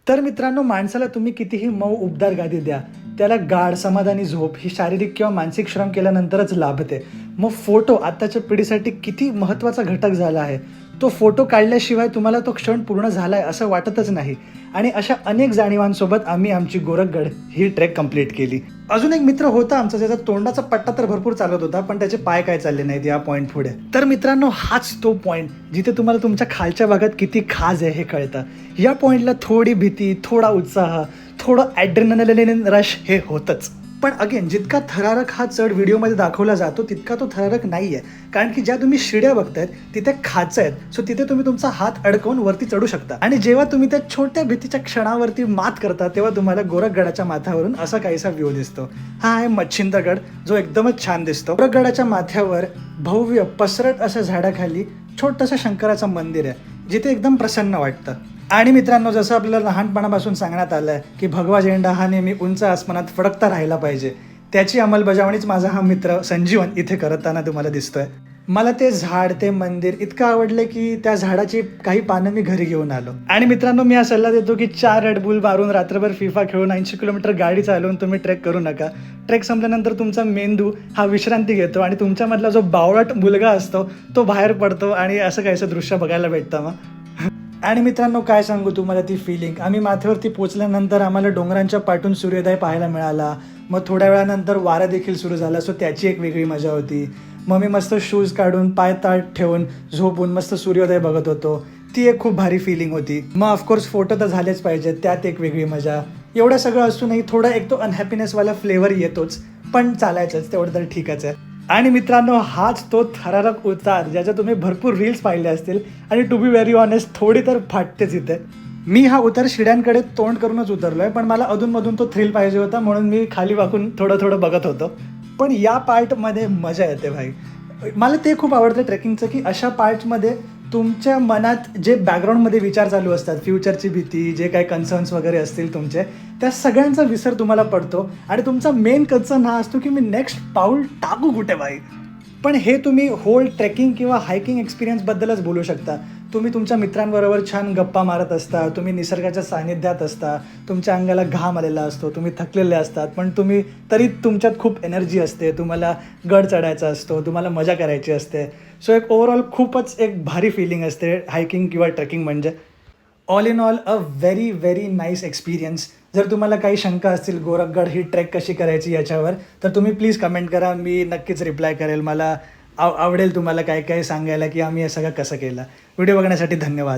तर मित्रांनो, माणसाला तुम्ही कितीही मऊ उबदार गादी द्या, त्याला गाढ समाधानी झोप ही शारीरिक किंवा मानसिक श्रम केल्यानंतरच लाभते. मग फोटो आत्ताच्या पिढीसाठी किती महत्त्वाचा घटक झाला आहे. तो फोटो काढल्याशिवाय तुम्हाला तो क्षण पूर्ण झाला आहे असं वाटतच नाही. आणि अशा अनेक जाणीवांसोबत आम्ही आमची गोरखगड ही ट्रेक कंप्लीट केली. अजून एक मित्र होता आमचा, ज्याचा तोंडाचा पट्टा तर भरपूर चालत होता, पण त्याचे पाय काय चालले नाहीत या पॉईंट पुढे. तर मित्रांनो, हाच तो पॉईंट जिथे तुम्हाला तुमच्या खालच्या भागात किती खाज आहे हे कळतं. या पॉईंटला थोडी भीती, थोडा उत्साह, थोडं ॲड्रेनलिन रश हे होतंच. पण अगेन, जितका थरारक हा चढ व्हिडिओमध्ये दाखवला जातो तितका तो थरारक नाही आहे. कारण की ज्या तुम्ही शिड्या बघतायत तिथे खाच आहेत, सो तिथे तुम्ही तुमचा हात अडकवून वरती चढू शकता. आणि जेव्हा तुम्ही त्या छोट्या भीतीच्या क्षणावरती मात करता तेव्हा तुम्हाला गोरखगडाच्या माथ्यावरून असा काहीसा व्ह्यू दिसतो. हा आहे मच्छिंद्रगड, जो एकदमच छान दिसतो. गोरखगडाच्या माथ्यावर भव्य पसरट अशा झाडाखाली छोटंसं शंकराचं मंदिर आहे, जिथे एकदम प्रसन्न वाटतं. आणि मित्रांनो, जसं आपल्याला लहानपणापासून सांगण्यात आलं आहे की भगवा झेंडा हा नेहमी उंच आसमानात फडकता राहिला पाहिजे, त्याची अंमलबजावणीच माझा हा मित्र संजीवन इथे करताना तुम्हाला दिसतोय. मला ते झाड, ते मंदिर इतकं आवडलं की त्या झाडाची काही पानं मी घरी घेऊन आलो. आणि मित्रांनो, मी हा सल्ला देतो की 4 रेड बुल मारून रात्रभर फिफा खेळून 80 किलोमीटर गाडी चालवून तुम्ही ट्रेक करू नका. ट्रेक संपल्यानंतर तुमचा मेंदू हा विश्रांती घेतो आणि तुमच्यामधला जो बावळट मुलगा असतो तो बाहेर पडतो आणि असं काहीसं दृश्य बघायला भेटतं. मग आणि मित्रांनो, काय सांगू तुम्हाला ती फिलिंग. आम्ही माथ्यावरती पोचल्यानंतर आम्हाला डोंगरांच्या पाठून सूर्योदय पाहायला मिळाला. मग थोड्या वेळानंतर वारा देखील सुरू झाला, सो त्याची एक वेगळी मजा होती. मग मी मस्त शूज काढून पाय ताट ठेवून झोपून मस्त सूर्योदय बघत होतो. ती एक खूप भारी फिलिंग होती. मग ऑफकोर्स फोटो तर झालेच पाहिजेत, त्यात एक वेगळी मजा. एवढं सगळं असूनही थोडा एक तो अनहॅपीनेसवाला फ्लेवर येतोच, पण चालायचंच, तेवढं तर ठीकच आहे. आणि मित्रांनो, हाच तो थरारक उतार ज्याच्या तुम्ही भरपूर रील्स पाहिले असतील. आणि टू बी व्हेरी ऑनेस्ट, थोडी तर फाटतेच इथे. मी हा उतार शिड्यांकडे तोंड करूनच उतरलोय, पण मला अधूनमधून तो थ्रिल पाहिजे होता म्हणून मी खाली वाकून थोडं थोडं बघत होतो. पण या पार्टमध्ये मजा येते भाई. मला ते खूप आवडतं ट्रेकिंगचं की अशा पार्ट्समध्ये तुमच्या मनात जे बॅकग्राऊंडमध्ये विचार चालू असतात, फ्युचरची भीती, जे काही कन्सर्न्स वगैरे असतील तुमचे, त्या सगळ्यांचा विसर तुम्हाला पडतो आणि तुमचा मेन कन्सर्न हा असतो की मी नेक्स्ट पाऊल टाकू कुठे भाई. पण हे तुम्ही होल ट्रेकिंग किंवा हायकिंग एक्सपिरियन्सबद्दलच बोलू शकता. तुम्ही तुमच्या मित्रांबरोबर छान गप्पा मारत असता, तुम्ही निसर्गाच्या सानिध्यात असता, तुमच्या अंगाला घाम आलेला असतो, तुम्ही थकलेले असतात, पण तुम्ही तरी तुमच्यात खूप एनर्जी असते, तुम्हाला गड चढायचा असतो, तुम्हाला मजा करायची असते. सो एक ओव्हरऑल खूपच एक भारी फिलिंग असते हायकिंग किंवा ट्रेकिंग म्हणजे. All in all a very very nice experience. जर तुम्हाला काही शंका असतील गोरखगड ही ट्रेक कशी करायची याच्यावर, तर तुम्ही प्लीज कमेंट करा, मी नक्कीच रिप्लाय करेल. मला आवडेल तुम्हाला काय काय सांगायला की आम्ही हे सगळं कसं केलं. व्हिडिओ बघण्यासाठी धन्यवाद.